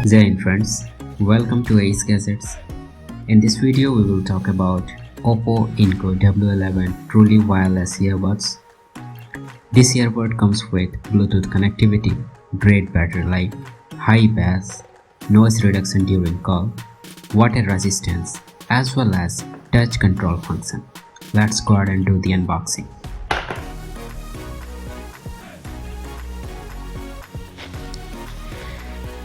Jai Hind friends, welcome to acegadgets. In this video we will talk about Oppo Enco w11 truly wireless earbuds. This earbud comes with Bluetooth connectivity, great battery life, high bass, noise reduction during call, water resistance as well as touch control function. Let's go ahead and do the unboxing.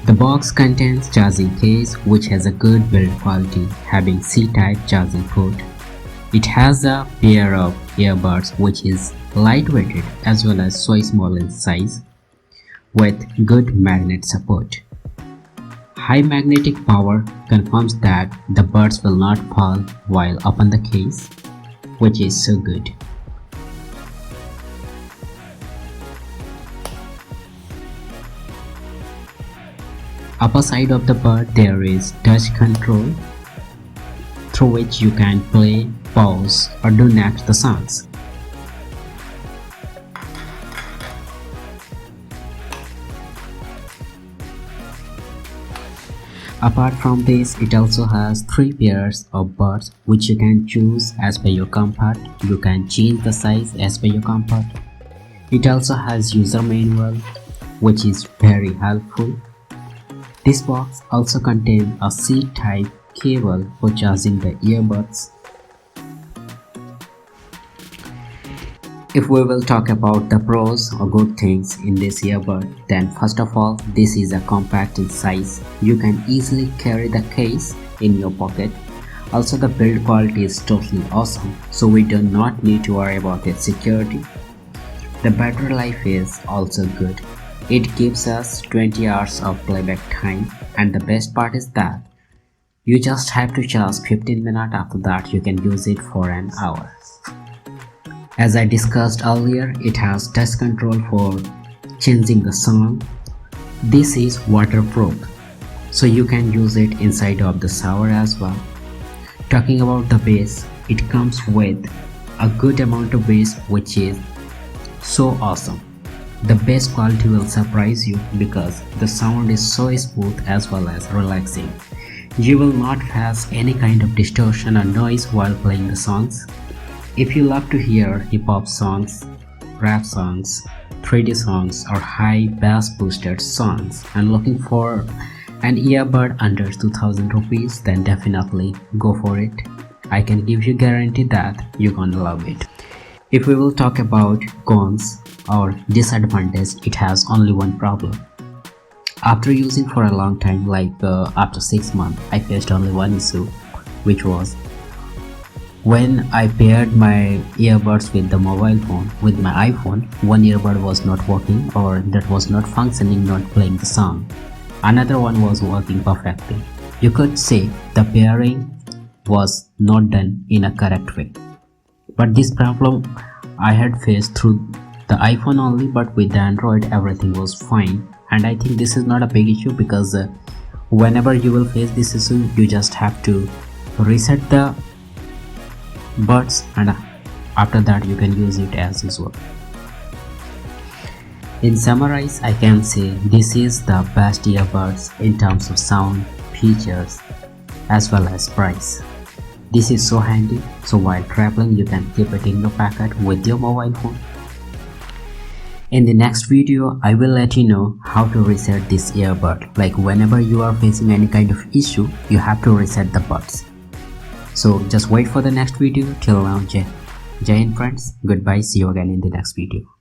The box contains charging case which has a good build quality, having C-type charging port. It has a pair of earbuds which is lightweighted as well as so small in size with good magnet support. High magnetic power confirms that the buds will not fall while up on the case, which is so good. Upper side of the bud there is touch control through which you can play, pause or do next the songs. Apart from this, it also has 3 pairs of buds which you can choose as per your comfort. You can change the size as per your comfort. It also has user manual which is very helpful. This box also contains a C-type cable for charging the earbuds. If we will talk about the pros or good things in this earbud, then first of all, this is a compact in size. You can easily carry the case in your pocket. Also, the build quality is totally awesome, so we do not need to worry about its security. The battery life is also good. It gives us 20 hours of playback time, and the best part is that you just have to charge 15 minutes. After that you can use it for an hour. As I discussed earlier, it has touch control for changing the song. This is waterproof, so you can use it inside of the shower as well. Talking about the bass, it comes with a good amount of bass which is so awesome. The bass quality will surprise you because the sound is so smooth as well as relaxing. You will not face any kind of distortion or noise while playing the songs. If you love to hear hip-hop songs, rap songs, 3D songs or high bass boosted songs and looking for an earbud under 2000 rupees, then definitely go for it. I can give you guarantee that you're gonna love it. If we will talk about cons or disadvantage, it has only one problem. After using for a long time, like after 6 months, I faced only one issue, which was when I paired my earbuds with the mobile phone, with my iPhone, one earbud was not working or that was not functioning, not playing the song. Another one was working perfectly. You could say the pairing was not done in a correct way. But this problem I had faced through the iPhone only, but with the Android everything was fine. And I think this is not a big issue because whenever you will face this issue, you just have to reset the buds and after that you can use it as usual. In summarize, I can say this is the best earbuds in terms of sound, features as well as price. This is so handy, so while traveling you can keep it in your pocket with your mobile phone. In the next video, I will let you know how to reset this earbud. Like whenever you are facing any kind of issue, you have to reset the buds. So just wait for the next video. Till now, Jai Hind friends. Goodbye. See you again in the next video.